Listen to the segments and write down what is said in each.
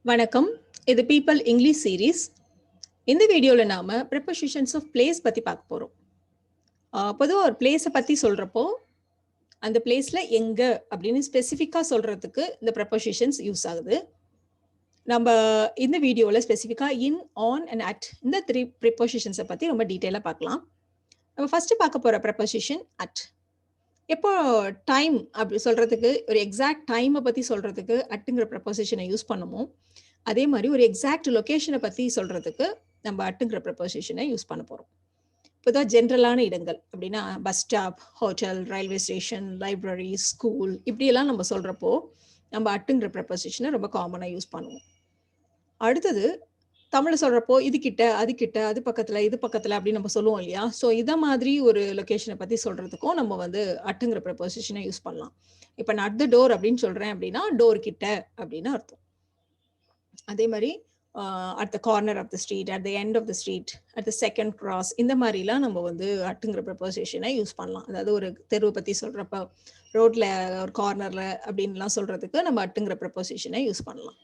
வணக்கம். இது people English series. இந்த வீடியோவில் நாம் ப்ரிப்போசிஷன்ஸ் ஆஃப் பிளேஸ் பற்றி பார்க்க போகிறோம். பொதுவாக ஒரு பிளேஸை பற்றி சொல்கிறப்போ அந்த பிளேஸில் எங்கே அப்படின்னு ஸ்பெசிஃபிக்காக சொல்கிறதுக்கு இந்த ப்ரிப்போசிஷன்ஸ் யூஸ் ஆகுது. நம்ம இந்த வீடியோவில் ஸ்பெசிஃபிக்காக இன், ஆன் அண்ட் அட் இந்த 3 ப்ரிப்போசிஷன்ஸை பற்றி ரொம்ப டீட்டெயிலாக பார்க்கலாம். நம்ம ஃபஸ்ட்டு பார்க்க போகிற ப்ரிப்போசிஷன் அட். எப்போ டைம் அப்படி சொல்கிறதுக்கு, ஒரு எக்ஸாக்ட் டைமை பற்றி சொல்கிறதுக்கு அட்டுங்கிற ப்ரிப்போசிஷனை யூஸ் பண்ணுமோ, அதே மாதிரி ஒரு எக்ஸாக்ட் லொக்கேஷனை பற்றி சொல்கிறதுக்கு நம்ம அட்டுங்கிற ப்ரிப்போசிஷனை யூஸ் பண்ண போகிறோம். பொதுவாக ஜென்ரலான இடங்கள் அப்படின்னா bus stop, hotel, railway station, library, school இப்படியெல்லாம் நம்ம சொல்கிறப்போ நம்ம அட்டுங்கிற ப்ரிப்போசிஷனை ரொம்ப காமனாக யூஸ் பண்ணுவோம். அடுத்தது தமிழ் சொல்கிறப்போ இது கிட்ட, அது கிட்ட, அது பக்கத்தில், இது பக்கத்தில் அப்படின்னு நம்ம சொல்லுவோம் இல்லையா? ஸோ இதை மாதிரி ஒரு லொக்கேஷனை பற்றி சொல்கிறதுக்கும் நம்ம வந்து அட்டுங்கிற ப்ரிப்போசிஷனை யூஸ் பண்ணலாம். இப்போ நான் அட் த டோர் அப்படின்னு சொல்கிறேன் அப்படின்னா டோர் கிட்ட அப்படின்னு அர்த்தம். அதே மாதிரி at the corner of the street, at the end of the street, at the second cross, இந்த மாதிரிலாம் நம்ம வந்து அட்டுங்கிற ப்ரிப்போசிஷனை யூஸ் பண்ணலாம். அதாவது ஒரு தெருவை பற்றி சொல்கிறப்ப ரோட்டில் ஒரு கார்னரில் அப்படின்லாம் சொல்கிறதுக்கு நம்ம அட்டுங்கிற ப்ரிப்போசிஷனை யூஸ் பண்ணலாம்.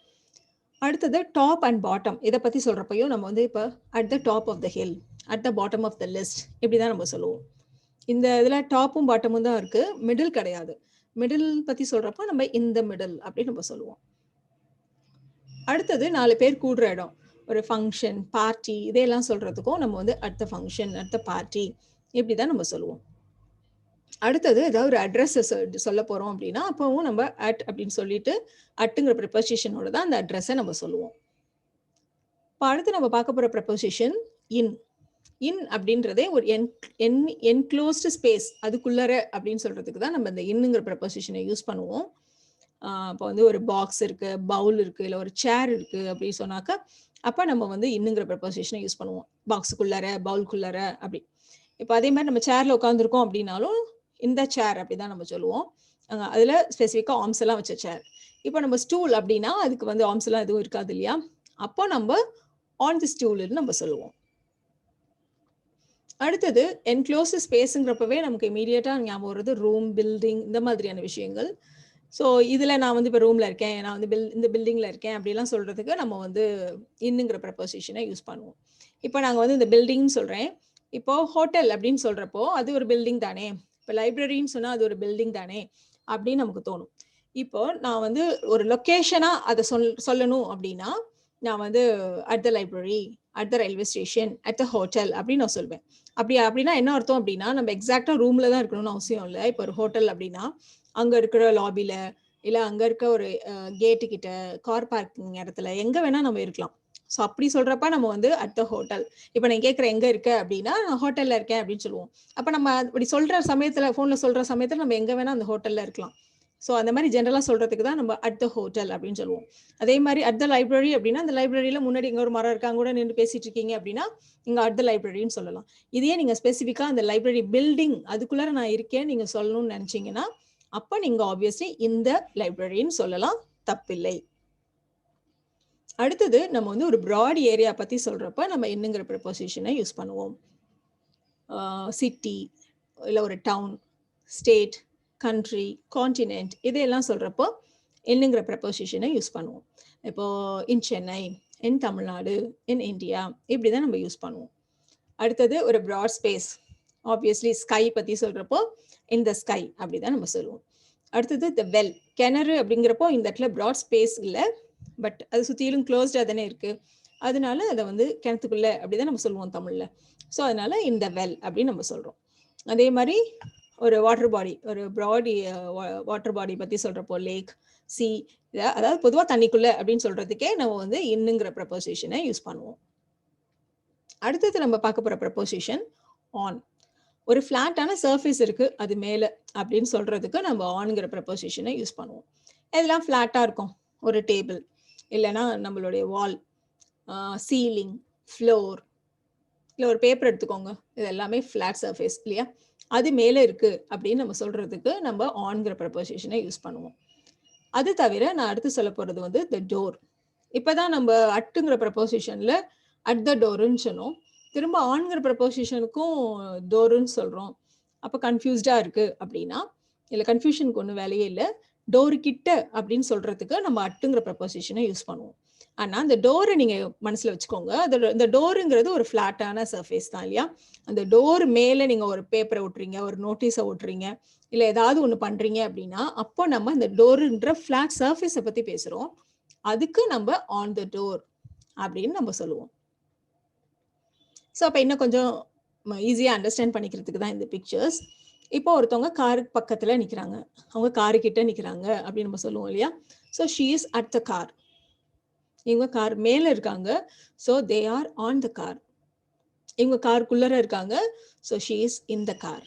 அடுத்தது டாப் அண்ட் பாட்டம், இதை பற்றி சொல்கிறப்பையும் நம்ம வந்து இப்போ at the top of the hill, at the bottom of the list இப்படி தான் நம்ம சொல்லுவோம். இந்த இதில் டாப்பும் பாட்டமும் தான் இருக்குது, மிடில் கிடையாது. மிடில் பற்றி சொல்கிறப்போ நம்ம இந்த மிடில் அப்படின்னு நம்ம சொல்லுவோம். அடுத்தது 4 பேர் கூடுற இடம், ஒரு ஃபங்க்ஷன், பார்ட்டி இதையெல்லாம் சொல்கிறதுக்கும் நம்ம வந்து at the function, at the party இப்படி தான் நம்ம சொல்லுவோம். அடுத்தது ஏதாவது ஒரு அட்ரஸை சொல்ல போகிறோம் அப்படின்னா அப்போவும் நம்ம அட் அப்படின்னு சொல்லிட்டு அட்டுங்கிற ப்ரிப்போசிஷனோட தான் அந்த அட்ரஸை நம்ம சொல்லுவோம். இப்போ அடுத்து நம்ம பார்க்க போகிற ப்ரிப்போசிஷன் இன். இன் அப்படின்றதே ஒரு என்க்ளோஸ்டு ஸ்பேஸ், அதுக்குள்ளர அப்படின்னு சொல்கிறதுக்கு தான் நம்ம இந்த இன்னுங்கிற ப்ரிப்போசிஷனை யூஸ் பண்ணுவோம். இப்போ வந்து ஒரு பாக்ஸ் இருக்குது, பவுல் இருக்குது, இல்லை ஒரு சேர் இருக்குது அப்படின்னு சொன்னாக்கா அப்போ நம்ம வந்து இன்னுங்கிற ப்ரிப்போசிஷனை யூஸ் பண்ணுவோம். பாக்ஸுக்குள்ளர, பவுலுக்குள்ளர அப்படி. இப்போ அதே மாதிரி நம்ம சேரில் உட்காந்துருக்கோம் அப்படின்னாலும் இந்த சேர் அப்படி தான் நம்ம சொல்லுவோம். அதில் ஸ்பெசிஃபிக்காக ஆர்ம்ஸ் எல்லாம் வச்ச சேர். இப்போ நம்ம ஸ்டூல் அப்படின்னா அதுக்கு வந்து ஆர்ம்ஸ் எல்லாம் எதுவும் இருக்காது இல்லையா? அப்போ நம்ம ஆன் தி ஸ்டூல்னு நம்ம சொல்லுவோம். அடுத்தது என்க்ளோஸ்டு ஸ்பேஸுங்கிறப்பவே நமக்கு இமீடியட்டாக ஞாபகம் வருது ரூம், பில்டிங் இந்த மாதிரியான விஷயங்கள். ஸோ இதில் நான் வந்து இப்போ ரூமில் இருக்கேன், நான் வந்து இந்த பில்டிங்கில் இருக்கேன் அப்படிலாம் சொல்கிறதுக்கு நம்ம வந்து இன்னுங்கிற ப்ரிப்போசிஷனை யூஸ் பண்ணுவோம். இப்போ நாங்கள் வந்து இந்த பில்டிங்னு சொல்கிறேன். இப்போ ஹோட்டல் அப்படின்னு சொல்கிறப்போ அது ஒரு பில்டிங் தானே, இப்போ லைப்ரரின்னு சொன்னால் அது ஒரு பில்டிங் தானே அப்படின்னு நமக்கு தோணும். இப்போ நான் வந்து ஒரு லொக்கேஷனாக அதை சொல்லணும் அப்படின்னா நான் வந்து at the library, at the railway station, at the hotel அப்படின்னு நான் சொல்வேன். அப்படின்னா என்ன அர்த்தம் அப்படின்னா நம்ம எக்ஸாக்டாக ரூமில் தான் இருக்கணும்னு அவசியம் இல்லை. இப்போ ஒரு ஹோட்டல் அப்படின்னா அங்கே இருக்கிற லாபியில், இல்லை அங்கே இருக்க ஒரு கேட்டுக்கிட்ட, கார் பார்க்கிங் இடத்துல எங்கே வேணால் நம்ம இருக்கலாம். ஸோ அப்படி சொல்கிறப்ப நம்ம வந்து அட் த ஹோட்டல். இப்போ நான் கேட்குற எங்கே இருக்க அப்படின்னா நான் ஹோட்டலில் இருக்கேன் அப்படின்னு சொல்லுவோம். அப்போ நம்ம அப்படி சொல்கிற சமயத்தில், ஃபோனில் சொல்கிற சமயத்தில் நம்ம எங்கே வேணால் அந்த ஹோட்டலில் இருக்கலாம். ஸோ அந்த மாதிரி ஜென்ரலாக சொல்கிறதுக்கு தான் நம்ம அட் த ஹோட்டல் அப்படின்னு சொல்லுவோம். அதே மாதிரி அட் த லைப்ரரி அப்படின்னா அந்த லைப்ரரியில் முன்னாடி இங்கே ஒரு மரம் இருக்காங்க கூட நின்று பேசிகிட்டு இருக்கீங்க அப்படின்னா இங்கே அட் த லைப்ரரின்னு சொல்லலாம். இதையே நீங்கள் ஸ்பெசிஃபிக்காக அந்த லைப்ரரி பில்டிங் அதுக்குள்ளே நான் இருக்கேன் நீங்கள் சொல்லணும்னு நினச்சிங்கன்னா அப்போ நீங்கள் ஆப்வியஸ்லி இந்த லைப்ரரின்னு சொல்லலாம், தப்பில்லை. அடுத்தது நம்ம வந்து ஒரு ப்ராட் ஏரியா பற்றி சொல்கிறப்ப நம்ம என்னங்கிற ப்ரிப்போசிஷனை யூஸ் பண்ணுவோம். சிட்டி, இல்லை ஒரு டவுன், ஸ்டேட், கண்ட்ரி, கான்டினென்ட் இதையெல்லாம் சொல்கிறப்போ என்னங்கிற ப்ரிப்போசிஷனை யூஸ் பண்ணுவோம். இப்போது இன் சென்னை, இன் தமிழ்நாடு, இன் இந்தியா இப்படி தான் நம்ம யூஸ் பண்ணுவோம். அடுத்தது ஒரு ப்ராட் ஸ்பேஸ், ஆப்வியஸ்லி ஸ்கை பற்றி சொல்கிறப்போ இன் த ஸ்கை அப்படி தான் நம்ம சொல்லுவோம். அடுத்தது த வெல், கிணறு அப்படிங்கிறப்போ இந்த இடத்துல ப்ராட் ஸ்பேஸ் இல்லை, பட் அது சுற்றிலும் க்ளோஸ்டாக தானே இருக்குது, அதனால அதை வந்து கிணத்துக்குள்ளே அப்படி தான் நம்ம சொல்லுவோம் தமிழில். ஸோ அதனால் இந்த வெல் அப்படின்னு நம்ம சொல்கிறோம். அதே மாதிரி ஒரு வாட்டர் பாடி, ஒரு ப்ராடி வாட்டர் பாடி பற்றி சொல்கிறப்போ லேக், சி, அதாவது பொதுவாக தண்ணிக்குள்ளே அப்படின்னு சொல்கிறதுக்கே நம்ம வந்து இன்னுங்கிற ப்ரிப்போசிஷனை யூஸ் பண்ணுவோம். அடுத்தது நம்ம பார்க்க போகிற ப்ரிப்போசிஷன் ஆன். ஒரு ஃப்ளாட்டான சர்ஃபேஸ் இருக்குது அது மேலே அப்படின்னு சொல்கிறதுக்கு நம்ம ஆன்ங்கிற ப்ரிப்போசிஷனை யூஸ் பண்ணுவோம். இதெல்லாம் ஃப்ளாட்டாக இருக்கும், ஒரு டேபிள், இல்லைனா நம்மளுடைய வால், சீலிங், ஃப்ளோர், இல்லை ஒரு பேப்பர் எடுத்துக்கோங்க, இது எல்லாமே ஃப்ளாட் சர்ஃபேஸ் இல்லையா? அது மேலே இருக்குது அப்படின்னு நம்ம சொல்கிறதுக்கு நம்ம ஆன்ங்கிற ப்ரிப்போசிஷனை யூஸ் பண்ணுவோம். அது தவிர நான் அடுத்து சொல்ல போகிறது வந்து த டோர். இப்போ தான் நம்ம அட்டுங்கிற ப்ரிப்போசிஷனில் அட் த டோருன்னு சொன்னோம், திரும்ப ஆன்கிற ப்ரிப்போசிஷனுக்கும் டோருன்னு சொல்கிறோம். அப்போ கன்ஃபியூஸ்டாக இருக்குது அப்படின்னா, இல்லை கன்ஃபியூஷனுக்கு ஒன்றும் வேலையே இல்லை, டோரு கிட்ட அப்படின்னு சொல்கிறதுக்கு நம்ம அட்டுங்கிற ப்ரிப்போசிஷனை யூஸ் பண்ணுவோம். ஆனா அந்த டோரை நீங்க மனசுல வச்சுக்கோங்க. இந்த டோருங்கிறது ஒரு ஃபிளாட்டான சர்ஃபேஸ் தான் இல்லையா? அந்த டோர் மேல நீங்க ஒரு பேப்பரை ஒட்டுறீங்க, ஒரு நோட்டீஸை ஒட்டுறீங்க, இல்ல ஏதாவது ஒண்ணு பண்றீங்க அப்படின்னா, அப்போ நம்ம இந்த டோருன்ற ஃபிளாட் சர்ஃபேஸை பத்தி பேசுறோம். அதுக்கு நம்ம ஆன் த டோர் அப்படின்னு நம்ம சொல்லுவோம். ஸோ அப்போ இன்னும் கொஞ்சம் ஈஸியாக அண்டர்ஸ்டாண்ட் பண்ணிக்கிறதுக்கு தான் இந்த பிக்சர்ஸ். இப்போ ஒருத்தவங்க காருக்கு பக்கத்தில் நிற்கிறாங்க, அவங்க காரு கிட்ட நிற்கிறாங்க அப்படின்னு நம்ம சொல்லுவோம் இல்லையா? So she is at the car. இவங்க கார் மேலே இருக்காங்க, so they are on the car. இவங்க காருக்குள்ளர இருக்காங்க, so she is in the car.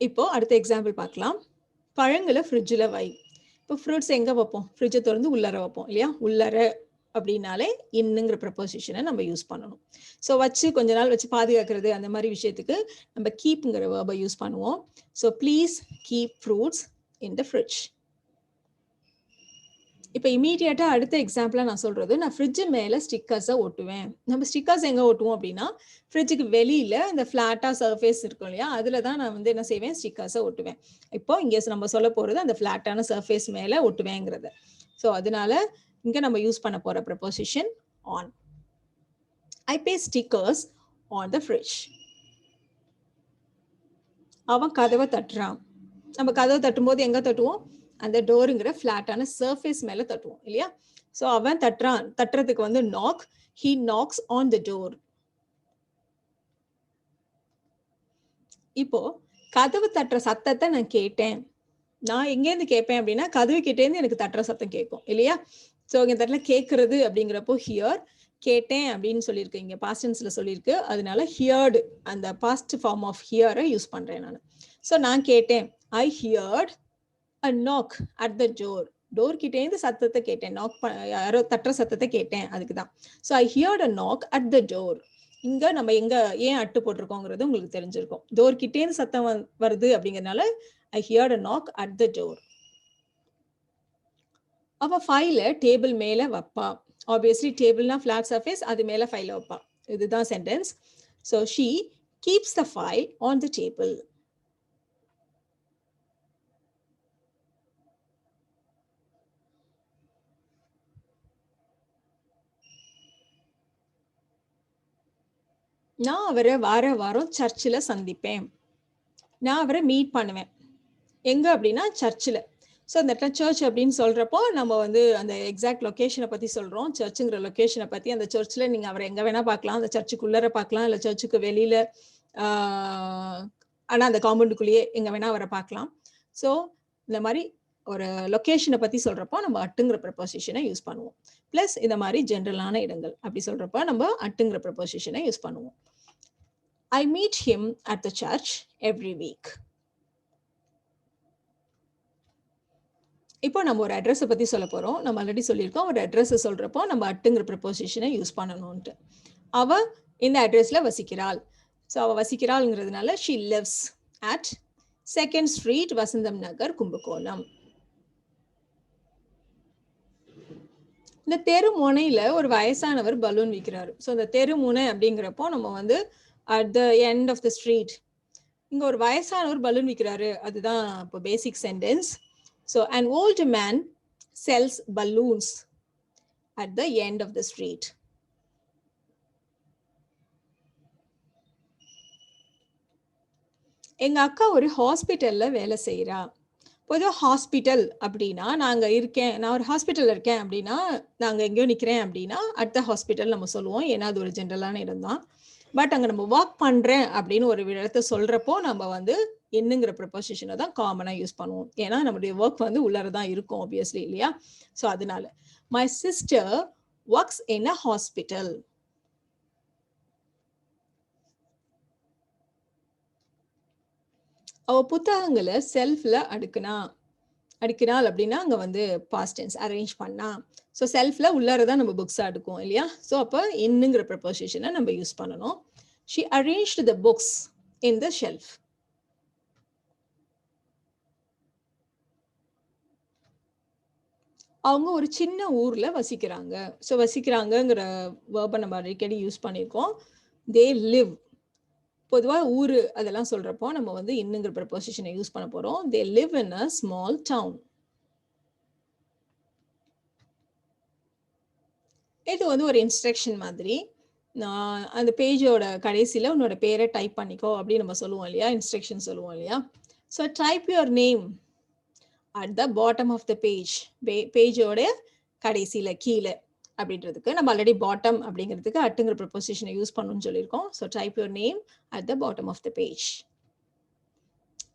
இப்போ அடுத்த எக்ஸாம்பிள் பார்க்கலாம். பழங்களை ஃப்ரிட்ஜில் வை. இப்போ ஃப்ரூட்ஸ் எங்கே வைப்போம்? ஃப்ரிட்ஜை திறந்து உள்ளர வைப்போம் இல்லையா? உள்ளர அப்படின்னாலே இன்னுங்கிற ப்ரப்போசிஷனை நம்ம யூஸ் பண்ணணும். ஸோ வச்சு கொஞ்ச நாள் வச்சு பாதுகாக்கிறது அந்த மாதிரி விஷயத்துக்கு நம்ம கீப்புங்கிற வேர்பை யூஸ் பண்ணுவோம். So please keep fruits in the fridge. இப்போ இமீடியட்டாக அடுத்த எக்ஸாம்பிளாக நான் சொல்கிறது, நான் ஃப்ரிட்ஜு மேலே ஸ்டிக்கர்ஸை ஒட்டுவேன். நம்ம ஸ்டிக்கர்ஸ் எங்கே ஒட்டுவோம் அப்படின்னா, ஃப்ரிட்ஜுக்கு வெளியில் இந்த ஃப்ளாட்டாக சர்ஃபேஸ் இருக்கும் இல்லையா, அதில் தான் நான் வந்து என்ன செய்வேன், ஸ்டிக்கர்ஸை ஒட்டுவேன். இப்போ இங்கே நம்ம சொல்ல போகிறது அந்த ஃப்ளாட்டான சர்ஃபேஸ் மேலே ஒட்டுவேங்கிறது. ஸோ அதனால இங்கே நம்ம யூஸ் பண்ண போகிற preposition on. I paste stickers on the fridge. அவன் கதவை தட்டுறான். நம்ம கதவை தட்டும்போது எங்கே தட்டுவோம்? அந்த டோருங்கிற ஃப்ளாட்டான சர்ஃபேஸ் மேலே தட்டுவோம் இல்லையா? ஸோ அவன் தட்டுறான். தட்டுறதுக்கு வந்து knock. He knocks on the door. இப்போ கதவு தட்டுற சத்தத்தை நான் கேட்டேன். நான் எங்கேருந்து கேட்பேன் அப்படின்னா, கதவு கிட்டேருந்து எனக்கு தட்டுற சத்தம் கேட்கும் இல்லையா? ஸோ இங்கே தட்டில கேட்கறது அப்படிங்கிறப்போ ஹியர், கேட்டேன் அப்படின்னு சொல்லியிருக்கு, இங்கே பாஸ்ட் டென்ஸ்ல சொல்லியிருக்கு. அதனால ஹியர்டு அந்த பாஸ்ட் ஃபார்ம் ஆஃப் ஹியரை யூஸ் பண்ணுறேன் நான். ஸோ நான் கேட்டேன், I heard a knock at the door. Door கிட்டேருந்து சத்தத்தை கேட்டேன், நாக் யாரோ தட்டுற சத்தத்தை கேட்டேன், அதுக்கு தான். So I heard a knock at the door. இங்கே நம்ம எங்கே ஏன் அட்டு போட்டிருக்கோங்கிறது உங்களுக்கு தெரிஞ்சிருக்கும். டோர் கிட்டேருந்து சத்தம் வருது அப்படிங்கிறதுனால I heard a knock at the door. அவ ஃபைலை டேபிள் மேலே வைப்பா. ஆப்வியஸ்லி டேபிள்னா ஃப்ளாட் சர்ஃபேஸ், அது மேலே ஃபைலை வைப்பா. இதுதான் sentence. So she keeps the file on the table. நான் அவரை வாரம் சர்ச்சில் சந்திப்பேன். நான் அவரை மீட் பண்ணுவேன். எங்கே அப்படின்னா சர்ச்சில். ஸோ அந்த இடத்துல சர்ச் அப்படின்னு சொல்கிறப்போ நம்ம வந்து அந்த எக்ஸாக்ட் லொக்கேஷனை பற்றி சொல்கிறோம். சர்ச்சுங்கிற லொக்கேஷனை பற்றி. அந்த சர்ச்சில் நீங்கள் அவரை எங்கே வேணால் பார்க்கலாம். அந்த சர்ச்சுக்குள்ளே பார்க்கலாம், இல்லை சர்ச்சுக்கு வெளியில், ஆனால் அந்த காம்பவுண்டுக்குள்ளேயே எங்கே வேணால் அவரை பார்க்கலாம். ஸோ இந்த மாதிரி ஒரு லொக்கேஷனை பற்றி சொல்கிறப்போ நம்ம அட்டுங்கிற ப்ரப்போசிஷனை யூஸ் பண்ணுவோம். ப்ளஸ் இந்த மாதிரி ஜென்ரலான இடங்கள் அப்படி சொல்கிறப்போ நம்ம அட்டுங்கிற ப்ரப்போசிஷனை யூஸ் பண்ணுவோம். I meet him at the church every week. இப்போ நம்ம ஒரு அட்ரஸை பற்றி சொல்ல போகிறோம். நம்ம ஆல்ரெடி சொல்லியிருக்கோம், ஒரு அட்ரஸை சொல்கிறப்போ நம்ம அட்டுங்கிற ப்ரப்போசிஷனை யூஸ் பண்ணணும்ன்ட்டு. அவள் இந்த அட்ரஸில் வசிக்கிறாள். ஸோ அவள் வசிக்கிறாள்ங்கிறதுனால she lives at 2nd Street, வசந்தம் நகர், கும்பகோணம். இந்த தெரு முனையில் ஒரு வயசானவர் பலூன் விற்கிறாரு. ஸோ இந்த தெரு முனை அப்படிங்கிறப்போ நம்ம வந்து at the end of the street. இங்க ஒரு வயசானவர் பலூன் விற்கிறாரு, அதுதான் இப்போ basic sentence. So an old man sells balloons at the end of the street. எங்க அக்கா ஒரு ஹாஸ்பிட்டல்ல வேலை செய்கிறா. பொதுவாக ஹாஸ்பிட்டல் அப்படின்னா நான் ஒரு ஹாஸ்பிட்டலில் இருக்கேன் அப்படின்னா, நாங்கள் எங்கேயோ நிற்கிறேன் அப்படின்னா அட் த ஹாஸ்பிட்டல் நம்ம சொல்லுவோம், ஏன்னா அது ஒரு ஜென்ரலான இடம் தான். பட் அங்கே நம்ம ஒர்க் பண்ணுறேன் அப்படின்னு ஒரு இடத்த சொல்கிறப்போ நம்ம வந்து என்னங்கிற ப்ரப்போசிஷனை தான் காமனாக யூஸ் பண்ணுவோம். ஏன்னா நம்மளுடைய ஒர்க் வந்து உள்ளார தான் இருக்கும் ஆப்வியஸ்லி இல்லையா? ஸோ அதனால my sister works in a hospital. அவ புத்தகங்களை செல்ஃபில் அடுக்கினாள் அப்படின்னா அங்கே வந்து பாஸ்ட் டென்ஸ் அரேஞ்ச் பண்ணா. ஸோ செல்ஃபில் உள்ளார தான் நம்ம புக்ஸாக அடுக்குவோம் இல்லையா? ஸோ அப்போ இன்னுங்கிற ப்ரப்போசிஷனை நம்ம யூஸ் பண்ணணும். She arranged the books in the shelf. அவங்க ஒரு சின்ன ஊர்ல வசிக்கிறாங்க. ஸோ வசிக்கிறாங்கங்கிற வேர்பை நம்ம அடிக்கடி யூஸ் பண்ணியிருக்கோம். They live. பொதுவாக ஊர் அதெல்லாம் சொல்கிறப்போ நம்ம வந்து இன்னுங்கிற ப்ரப்போசிஷனை யூஸ் பண்ண போகிறோம். They live in a small town. இது வந்து ஒரு இன்ஸ்ட்ரக்ஷன் மாதிரி. அந்த பேஜோட கடைசியில உன்னோட பேரை டைப் பண்ணிக்கோ அப்படின்னு நம்ம சொல்லுவோம் இல்லையா? இன்ஸ்ட்ரக்ஷன் சொல்லுவோம் இல்லையா? So type your name at the bottom of the page. பேஜோட கடைசியில கீழே அப்படின்றதுக்கு நம்ம ஆல்ரெடி பாட்டம் அப்படிங்கிறதுக்கு அட்டுங்கிற ப்ரொபோசிஷனை யூஸ் பண்ணணும்னு சொல்லியிருக்கோம். So type your name at the bottom of the page.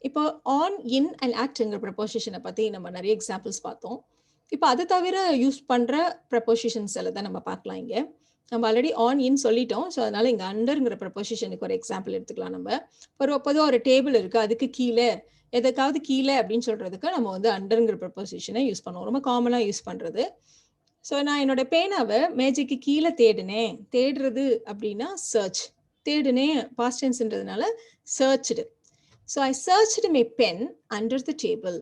இப்போ ஆன், இன் அண்ட் அட்ங்கிற ப்ரொபோசிஷனை பற்றி நம்ம நிறைய எக்ஸாம்பிள்ஸ் பார்த்தோம். இப்போ அது தவிர யூஸ் பண்ணுற ப்ரப்போசிஷன்ஸ் எல்லாம் தான் நம்ம பார்க்கலாம் இங்கே. நம்ம ஆல்ரெடி ஆன், இன் சொல்லிட்டோம். ஸோ அதனால இங்கே அண்டருங்கிற ப்ரப்போசிஷனுக்கு ஒரு எக்ஸாம்பிள் எடுத்துக்கலாம் நம்ம. பொதுவாக ஒரு டேபிள் இருக்குது, அதுக்கு கீழே எதுக்காவது கீழே அப்படின்னு சொல்கிறதுக்கு நம்ம வந்து அண்டருங்கிற ப்ரப்போசிஷனை யூஸ் பண்ணுவோம். ரொம்ப காமனாக யூஸ் பண்ணுறது. ஸோ நான் என்னோட பேனாவை மேஜைக்கு கீழே தேடினேன். தேடுறது அப்படின்னா சர்ச். தேடினேன் பாஸ்ட் டென்ஸ்ன்றதுனால searched. So I searched my pen under the table.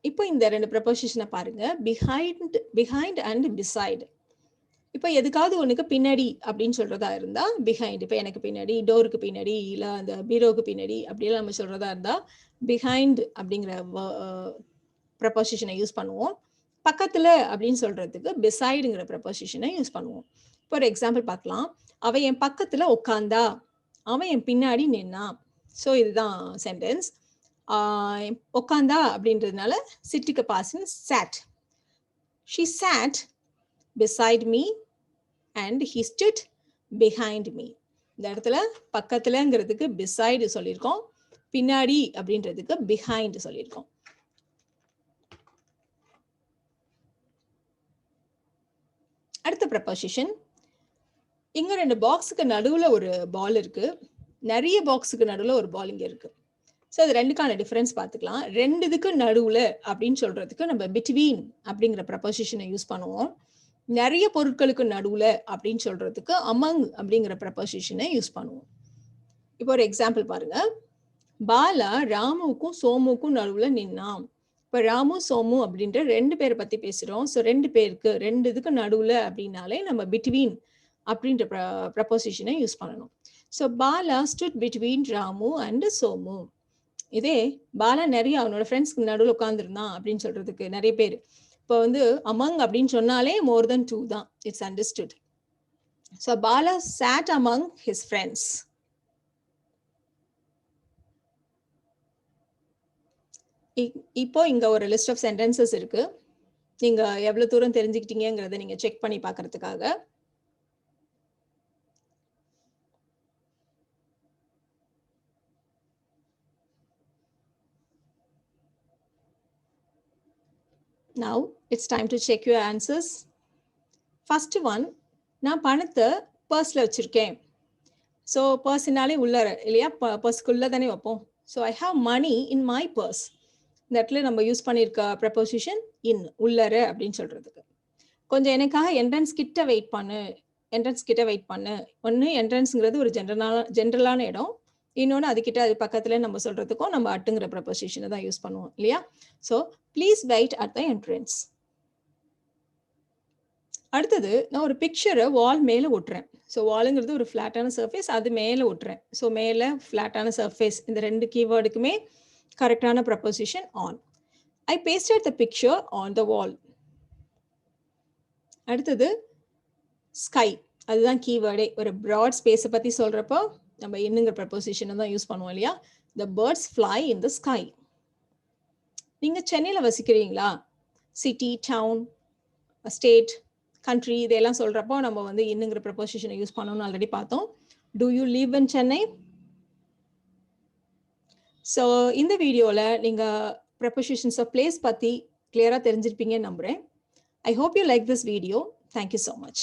இப்போ இந்த ரெண்டு ப்ரப்போசிஷனை பாருங்க. behind and beside. இப்போ எதுக்காவது ஒண்ணுக்கு பின்னாடி அப்படின்னு சொல்றதா இருந்தா behind. இப்போ எனக்கு பின்னாடி, டோருக்கு பின்னாடி, இல்ல அந்த பீரோக்கு பின்னாடி அப்படியெல்லாம் நம்ம சொல்றதா இருந்தா behind அப்படிங்கிற ப்ரப்போசிஷனை யூஸ் பண்ணுவோம். பக்கத்துல அப்படின்னு சொல்றதுக்கு besideங்கிற ப்ரப்போசிஷனை யூஸ் பண்ணுவோம். இப்போ ஒரு எக்ஸாம்பிள் பார்க்கலாம். அவ என் பக்கத்துல உட்காந்தா, அவன் என் பின்னாடி நின்னான். ஸோ இதுதான் சென்டென்ஸ். உட்காந்தா அப்படின்றதுனால சிட்டுக்கு பாசன் sat. She sat beside me and he stood behind me. இந்த இடத்துல பக்கத்துலங்கிறதுக்கு beside சொல்லியிருக்கோம், பின்னாடி அப்படின்றதுக்கு behind சொல்லியிருக்கோம். அடுத்த ப்ரப்போசிஷன். இங்க ரெண்டு பாக்ஸுக்கு நடுவுல ஒரு பால் இருக்கு, நிறைய பாக்ஸுக்கு நடுவுல ஒரு பால் இங்க இருக்கு. ஸோ அது ரெண்டுக்கான டிஃபரன்ஸ் பார்த்துக்கலாம். ரெண்டு இதுக்கு நடுவுல அப்படின்னு சொல்றதுக்கு நம்ம பிட்வீன் அப்படிங்கிற ப்ரப்போசிஷனை யூஸ் பண்ணுவோம். நிறைய பொருட்களுக்கு நடுவுல அப்படின்னு சொல்றதுக்கு அமங் அப்படிங்கிற ப்ரப்போசிஷனை யூஸ் பண்ணுவோம். இப்போ ஒரு எக்ஸாம்பிள் பாருங்க. பாலா ராமுக்கும் சோமுக்கும் நடுவுல நின்னான். இப்போ ராமு சோமு அப்படின்ற ரெண்டு பேரை பத்தி பேசுறோம். ஸோ ரெண்டு பேருக்கு, ரெண்டு இதுக்கு நடுவுல அப்படின்னாலே நம்ம பிட்வீன் அப்படின்ற ப்ரப்போசிஷனை யூஸ் பண்ணணும். So Bala stood between Ramu and Somu. இதே பாலா நிறைய அவனோட ஃப்ரெண்ட்ஸ்க்கு நடுவில் உட்காந்துருந்தான் அப்படின்னு சொல்றதுக்கு நிறைய பேர். இப்போ வந்து அமங் அப்படின்னு சொன்னாலே மோர் தென் 2 தான். It's understood. So Bala sat among his friends. இப்போ இங்க ஒரு லிஸ்ட் ஆஃப் சென்டென்சஸ் இருக்கு. நீங்க எவ்வளவு தூரம் தெரிஞ்சுக்கிட்டீங்கிறத நீங்க செக் பண்ணி பார்க்கறதுக்காக. Now it's time to check your answers. First one, நான் பணத்தை பர்ஸ்ல வச்சிருக்கேன். ஸோ பர்ஸ்னாலே உள்ளார இல்லையா, பர்ஸ்க்குள்ள தானே வைப்போம். So I have money in my purse. இந்த இடத்துல நம்ம யூஸ் பண்ணியிருக்க ப்ரப்போசிஷன் இன், உள்ளார அப்படின்னு சொல்றதுக்கு. கொஞ்சம் எனக்காக என்ட்ரன்ஸ் கிட்ட வெயிட் பண்ணு. ஒன்று என்ட்ரன்ஸுங்கிறது ஒரு ஜென்ரலான இடம், இன்னொன்று அதுக்கிட்ட அது பக்கத்துல நம்ம சொல்றதுக்கும் நம்ம அட்டுங்கிற ப்ரப்போசிஷனை தான் யூஸ் பண்ணுவோம் இல்லையா. So please wait at the entrance. அடுத்தது நான் ஒரு பிக்சரை வால் மேலே ஒட்டுறேன். ஸோ வாலுங்கிறது ஒரு ஃப்ளாட்டான சர்ஃபேஸ், அது மேலே ஒட்டுறேன். ஸோ மேலே ஃப்ளாட்டான சர்ஃபேஸ், இந்த ரெண்டு கீவேர்டுக்குமே கரெக்டான preposition on. I pasted the picture on the wall. அடுத்தது ஸ்கை, அதுதான் கீவேர்டே. ஒரு ப்ராட் ஸ்பேஸை பற்றி சொல்கிறப்போ நம்ம இன்னுங்கிற ப்ரப்போசிஷனை தான் யூஸ் பண்ணுவோம் இல்லையா. The birds fly in the sky. நீங்கள் சென்னையில் வசிக்கிறீங்களா? சிட்டி, டவுன், ஸ்டேட், கண்ட்ரி இதெல்லாம் சொல்கிறப்போ நம்ம வந்து இன்னுங்கிற ப்ரப்போசிஷனை யூஸ் பண்ணணும்னு ஆல்ரெடி பார்த்தோம். Do you live in Chennai? So இந்த வீடியோவில் நீங்கள் ப்ரப்போசிஷன்ஸ் ஆஃப் பிளேஸ் பற்றி கிளியராக தெரிஞ்சிருப்பீங்கன்னு நம்புகிறேன். I hope you like this video. Thank you so much.